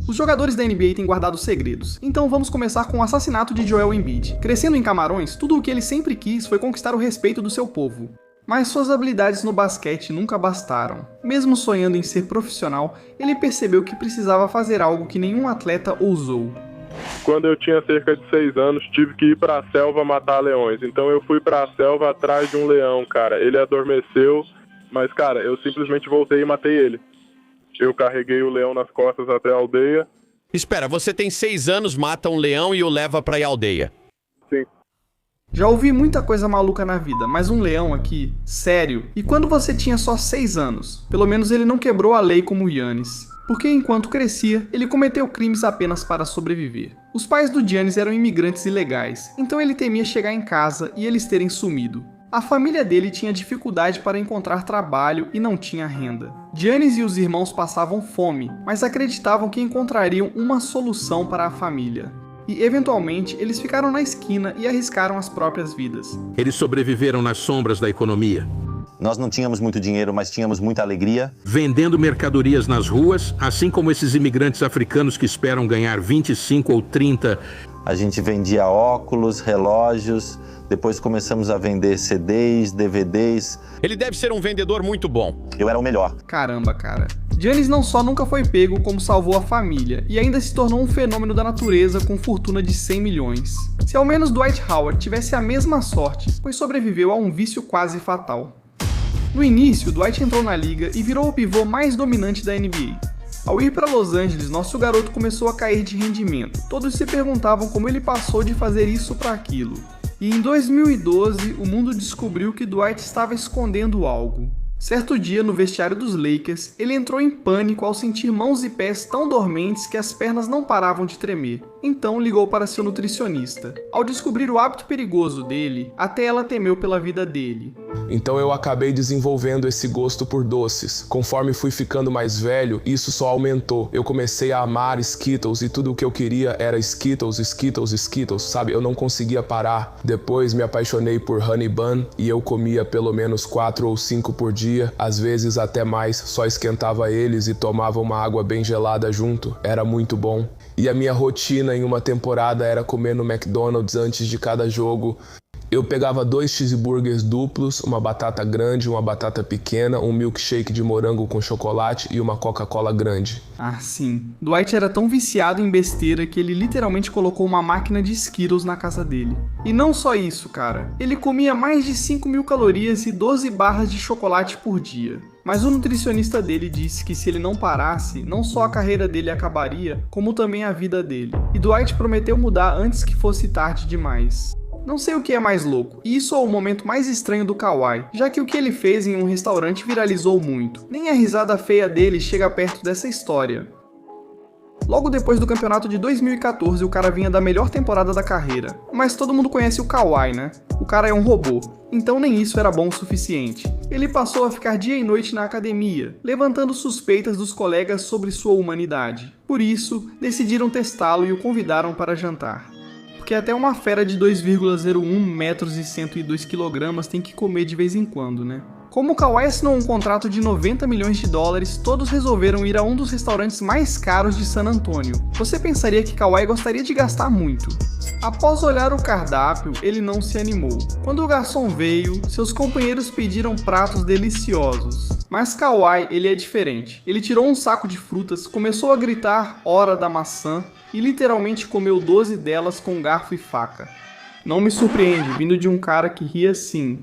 Os jogadores da NBA têm guardado segredos, então vamos começar com o assassinato de Joel Embiid. Crescendo em Camarões, tudo o que ele sempre quis foi conquistar o respeito do seu povo. Mas suas habilidades no basquete nunca bastaram. Mesmo sonhando em ser profissional, ele percebeu que precisava fazer algo que nenhum atleta ousou. Quando eu tinha cerca de 6 anos, tive que ir pra selva matar leões. Então eu fui pra selva atrás de um leão, cara. Ele adormeceu, mas, cara, eu simplesmente voltei e matei ele. Eu carreguei o leão nas costas até a aldeia. Espera, você tem 6 anos, mata um leão e o leva pra ir à aldeia. Sim. Já ouvi muita coisa maluca na vida, mas um leão aqui? Sério? E quando você tinha só 6 anos? Pelo menos ele não quebrou a lei como o Giannis. Porque enquanto crescia, ele cometeu crimes apenas para sobreviver. Os pais do Giannis eram imigrantes ilegais, então ele temia chegar em casa e eles terem sumido. A família dele tinha dificuldade para encontrar trabalho e não tinha renda. Giannis e os irmãos passavam fome, mas acreditavam que encontrariam uma solução para a família. E, eventualmente, eles ficaram na esquina e arriscaram as próprias vidas. Eles sobreviveram nas sombras da economia. Nós não tínhamos muito dinheiro, mas tínhamos muita alegria. Vendendo mercadorias nas ruas, assim como esses imigrantes africanos que esperam ganhar 25 ou 30. A gente vendia óculos, relógios, depois começamos a vender CDs, DVDs. Ele deve ser um vendedor muito bom. Eu era o melhor. Caramba, cara. Giannis não só nunca foi pego, como salvou a família, e ainda se tornou um fenômeno da natureza com fortuna de 100 milhões. Se ao menos Dwight Howard tivesse a mesma sorte, pois sobreviveu a um vício quase fatal. No início, Dwight entrou na liga e virou o pivô mais dominante da NBA. Ao ir para Los Angeles, nosso garoto começou a cair de rendimento. Todos se perguntavam como ele passou de fazer isso para aquilo. E em 2012, o mundo descobriu que Dwight estava escondendo algo. Certo dia, no vestiário dos Lakers, ele entrou em pânico ao sentir mãos e pés tão dormentes que as pernas não paravam de tremer. Então ligou para seu nutricionista. Ao descobrir o hábito perigoso dele, até ela temeu pela vida dele. Então eu acabei desenvolvendo esse gosto por doces. Conforme fui ficando mais velho, isso só aumentou. Eu comecei a amar Skittles e tudo o que eu queria era Skittles, Skittles, Skittles, sabe? Eu não conseguia parar. Depois me apaixonei por Honey Bun e eu comia pelo menos 4 ou 5 por dia, às vezes até mais, só esquentava eles e tomava uma água bem gelada junto. Era muito bom. E a minha rotina em uma temporada era comer no McDonald's antes de cada jogo. Eu pegava 2 cheeseburgers duplos, uma batata grande, uma batata pequena, um milkshake de morango com chocolate e uma Coca-Cola grande. Ah, sim. Dwight era tão viciado em besteira que ele literalmente colocou uma máquina de Skittles na casa dele. E não só isso, cara. Ele comia mais de 5.000 calorias e 12 barras de chocolate por dia. Mas o nutricionista dele disse que se ele não parasse, não só a carreira dele acabaria, como também a vida dele. E Dwight prometeu mudar antes que fosse tarde demais. Não sei o que é mais louco, isso ou o momento mais estranho do Kawhi, já que o que ele fez em um restaurante viralizou muito. Nem a risada feia dele chega perto dessa história. Logo depois do campeonato de 2014, o cara vinha da melhor temporada da carreira. Mas todo mundo conhece o Kawhi, né? O cara é um robô, então nem isso era bom o suficiente. Ele passou a ficar dia e noite na academia, levantando suspeitas dos colegas sobre sua humanidade. Por isso, decidiram testá-lo e o convidaram para jantar. Porque até uma fera de 2,01 metros e 102 quilogramas tem que comer de vez em quando, né? Como o Kawhi assinou um contrato de 90 milhões de dólares, todos resolveram ir a um dos restaurantes mais caros de San Antônio. Você pensaria que Kawhi gostaria de gastar muito. Após olhar o cardápio, ele não se animou. Quando o garçom veio, seus companheiros pediram pratos deliciosos. Mas Kawhi, ele é diferente. Ele tirou um saco de frutas, começou a gritar "hora da maçã" e literalmente comeu 12 delas com garfo e faca. Não me surpreende, vindo de um cara que ri assim.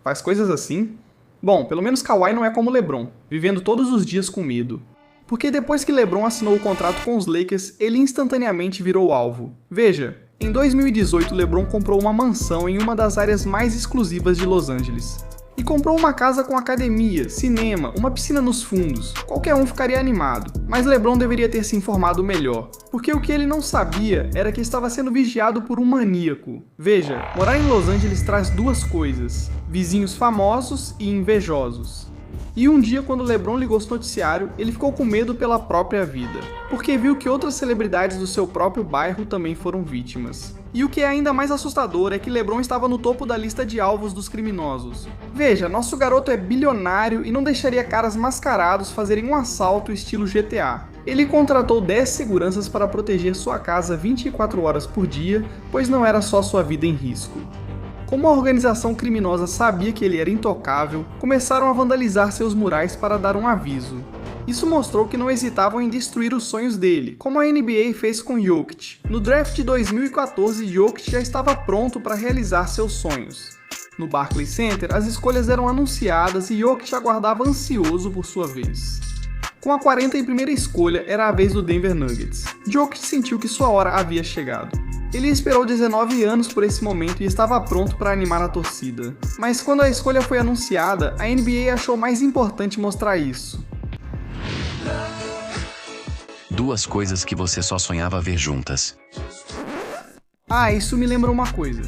Faz coisas assim? Bom, pelo menos Kawhi não é como LeBron, vivendo todos os dias com medo. Porque depois que LeBron assinou o contrato com os Lakers, ele instantaneamente virou alvo. Veja, em 2018 LeBron comprou uma mansão em uma das áreas mais exclusivas de Los Angeles. E comprou uma casa com academia, cinema, uma piscina nos fundos. Qualquer um ficaria animado, mas LeBron deveria ter se informado melhor, porque o que ele não sabia era que estava sendo vigiado por um maníaco. Veja, morar em Los Angeles traz duas coisas: vizinhos famosos e invejosos. E um dia, quando LeBron ligou o noticiário, ele ficou com medo pela própria vida, porque viu que outras celebridades do seu próprio bairro também foram vítimas. E o que é ainda mais assustador é que LeBron estava no topo da lista de alvos dos criminosos. Veja, nosso garoto é bilionário e não deixaria caras mascarados fazerem um assalto estilo GTA. Ele contratou 10 seguranças para proteger sua casa 24 horas por dia, pois não era só sua vida em risco. Como a organização criminosa sabia que ele era intocável, começaram a vandalizar seus murais para dar um aviso. Isso mostrou que não hesitavam em destruir os sonhos dele, como a NBA fez com Jokic. No draft de 2014, Jokic já estava pronto para realizar seus sonhos. No Barclays Center, as escolhas eram anunciadas e Jokic aguardava ansioso por sua vez. Com a 41ª escolha, era a vez do Denver Nuggets. Jokic sentiu que sua hora havia chegado. Ele esperou 19 anos por esse momento e estava pronto para animar a torcida. Mas quando a escolha foi anunciada, a NBA achou mais importante mostrar isso. Duas coisas que você só sonhava ver juntas. Ah, isso me lembra uma coisa.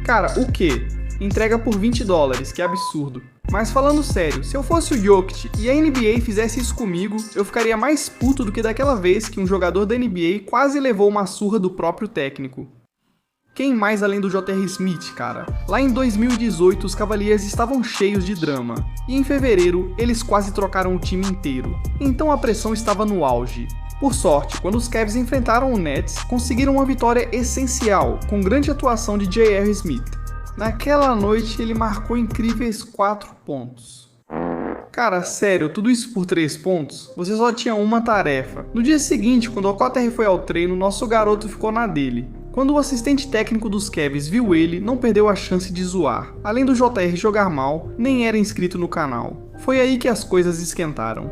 Cara, o quê? Entrega por $20, que absurdo. Mas falando sério, se eu fosse o Jokic e a NBA fizesse isso comigo, eu ficaria mais puto do que daquela vez que um jogador da NBA quase levou uma surra do próprio técnico. Quem mais além do J.R. Smith, cara? Lá em 2018 os Cavaliers estavam cheios de drama, e em fevereiro eles quase trocaram o time inteiro, então a pressão estava no auge. Por sorte, quando os Cavs enfrentaram o Nets, conseguiram uma vitória essencial, com grande atuação de J.R. Smith. Naquela noite ele marcou incríveis 4 pontos. Cara, sério, tudo isso por 3 pontos? Você só tinha uma tarefa. No dia seguinte, quando o OKR foi ao treino, nosso garoto ficou na dele. Quando o assistente técnico dos Cavs viu ele, não perdeu a chance de zoar. Além do JR jogar mal, nem era inscrito no canal. Foi aí que as coisas esquentaram.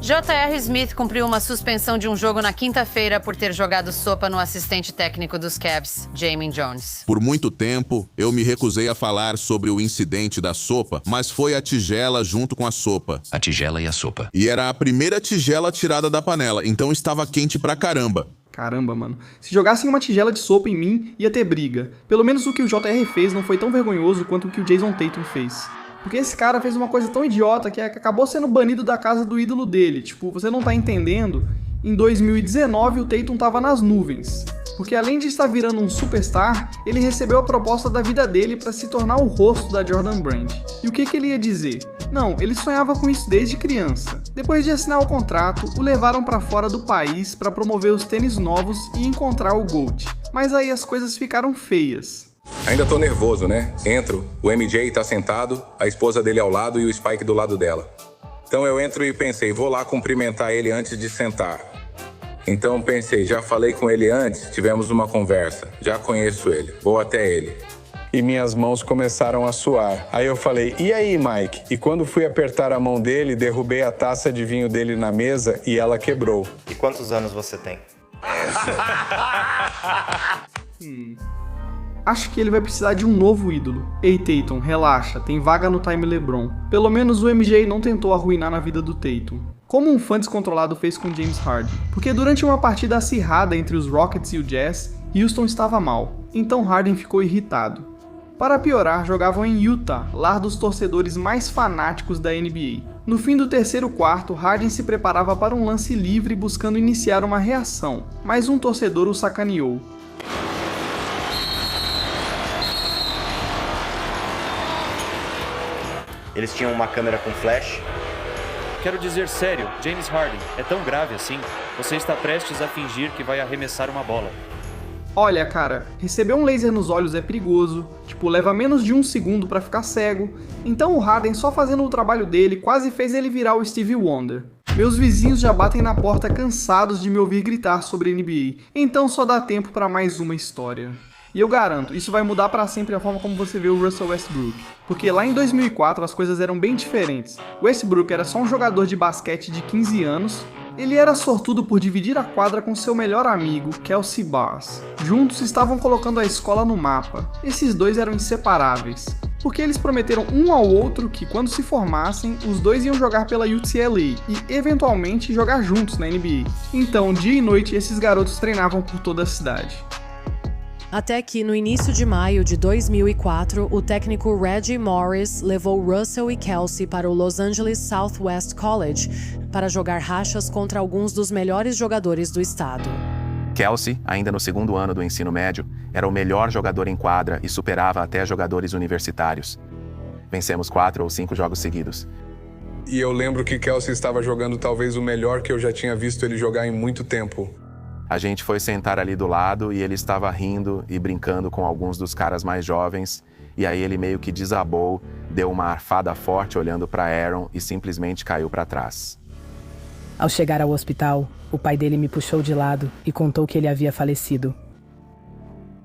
J.R. Smith cumpriu uma suspensão de um jogo na quinta-feira por ter jogado sopa no assistente técnico dos Cavs, Jamie Jones. Por muito tempo, eu me recusei a falar sobre o incidente da sopa, mas foi a tigela junto com a sopa. A tigela e a sopa. E era a primeira tigela tirada da panela, então estava quente pra caramba. Caramba, mano. Se jogassem uma tigela de sopa em mim, ia ter briga. Pelo menos o que o JR fez não foi tão vergonhoso quanto o que o Jason Tatum fez. Porque esse cara fez uma coisa tão idiota que acabou sendo banido da casa do ídolo dele. Tipo, você não tá entendendo? Em 2019 o Tatum tava nas nuvens. Porque além de estar virando um superstar, ele recebeu a proposta da vida dele para se tornar o rosto da Jordan Brand. E o que ele ia dizer? Não, ele sonhava com isso desde criança. Depois de assinar o contrato, o levaram para fora do país para promover os tênis novos e encontrar o GOAT. Mas aí as coisas ficaram feias. Ainda tô nervoso, né? Entro, o MJ tá sentado, a esposa dele ao lado e o Spike do lado dela. Então eu entro e pensei, vou lá cumprimentar ele antes de sentar. Então pensei, já falei com ele antes, tivemos uma conversa, já conheço ele, vou até ele. E minhas mãos começaram a suar. Aí eu falei, e aí, Mike? E quando fui apertar a mão dele, derrubei a taça de vinho dele na mesa e ela quebrou. E quantos anos você tem? Acho que ele vai precisar de um novo ídolo. Ei, Tatum, relaxa, tem vaga no Time LeBron. Pelo menos o MJ não tentou arruinar na vida do Tatum. Como um fã descontrolado fez com James Harden. Porque durante uma partida acirrada entre os Rockets e o Jazz, Houston estava mal. Então Harden ficou irritado. Para piorar, jogavam em Utah, lar dos torcedores mais fanáticos da NBA. No fim do terceiro quarto, Harden se preparava para um lance livre buscando iniciar uma reação, mas um torcedor o sacaneou. Eles tinham uma câmera com flash. Quero dizer sério, James Harden, é tão grave assim? Você está prestes a fingir que vai arremessar uma bola. Olha, cara, receber um laser nos olhos é perigoso, tipo, leva menos de 1 segundo pra ficar cego, então o Harden só fazendo o trabalho dele quase fez ele virar o Stevie Wonder. Meus vizinhos já batem na porta cansados de me ouvir gritar sobre NBA, então só dá tempo pra mais uma história. E eu garanto, isso vai mudar pra sempre a forma como você vê o Russell Westbrook. Porque lá em 2004 as coisas eram bem diferentes. Westbrook era só um jogador de basquete de 15 anos, ele era sortudo por dividir a quadra com seu melhor amigo, Kelsey Barnes. Juntos estavam colocando a escola no mapa. Esses dois eram inseparáveis, porque eles prometeram um ao outro que quando se formassem, os dois iam jogar pela UCLA e eventualmente jogar juntos na NBA. Então, dia e noite, esses garotos treinavam por toda a cidade. Até que, no início de maio de 2004, o técnico Reggie Morris levou Russell e Kelsey para o Los Angeles Southwest College para jogar rachas contra alguns dos melhores jogadores do estado. Kelsey, ainda no segundo ano do ensino médio, era o melhor jogador em quadra e superava até jogadores universitários. Vencemos 4 ou 5 jogos seguidos. E eu lembro que Kelsey estava jogando talvez o melhor que eu já tinha visto ele jogar em muito tempo. A gente foi sentar ali do lado e ele estava rindo e brincando com alguns dos caras mais jovens, e aí ele meio que desabou, deu uma arfada forte olhando para Aaron e simplesmente caiu para trás. Ao chegar ao hospital, o pai dele me puxou de lado e contou que ele havia falecido.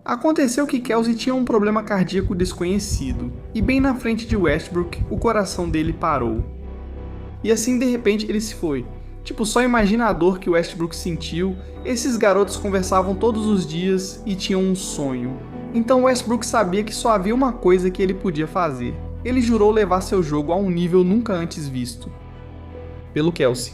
Aconteceu que Kelsey tinha um problema cardíaco desconhecido, e bem na frente de Westbrook, o coração dele parou. E assim, de repente, ele se foi. Tipo, só imagina a dor que Westbrook sentiu. Esses garotos conversavam todos os dias e tinham um sonho. Então Westbrook sabia que só havia uma coisa que ele podia fazer. Ele jurou levar seu jogo a um nível nunca antes visto. Pelo Kelsey.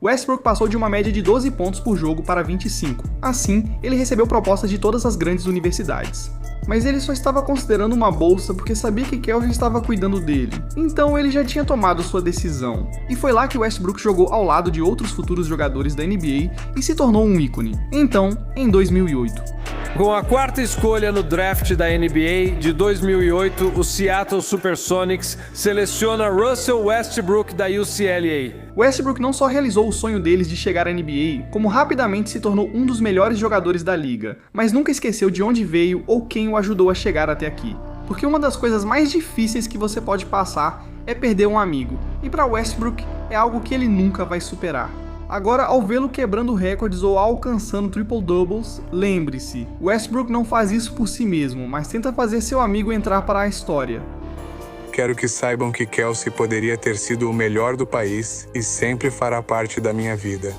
Westbrook passou de uma média de 12 pontos por jogo para 25. Assim, ele recebeu propostas de todas as grandes universidades. Mas ele só estava considerando uma bolsa porque sabia que Kelsey estava cuidando dele. Então ele já tinha tomado sua decisão. E foi lá que Westbrook jogou ao lado de outros futuros jogadores da NBA e se tornou um ícone. Então, em 2008. Com a 4ª escolha no draft da NBA de 2008, o Seattle Supersonics seleciona Russell Westbrook da UCLA. Westbrook não só realizou o sonho deles de chegar à NBA, como rapidamente se tornou um dos melhores jogadores da liga, mas nunca esqueceu de onde veio ou quem o ajudou a chegar até aqui. Porque uma das coisas mais difíceis que você pode passar é perder um amigo, e para Westbrook é algo que ele nunca vai superar. Agora, ao vê-lo quebrando recordes ou alcançando triple-doubles, lembre-se, Westbrook não faz isso por si mesmo, mas tenta fazer seu amigo entrar para a história. Quero que saibam que Kelsey poderia ter sido o melhor do país e sempre fará parte da minha vida.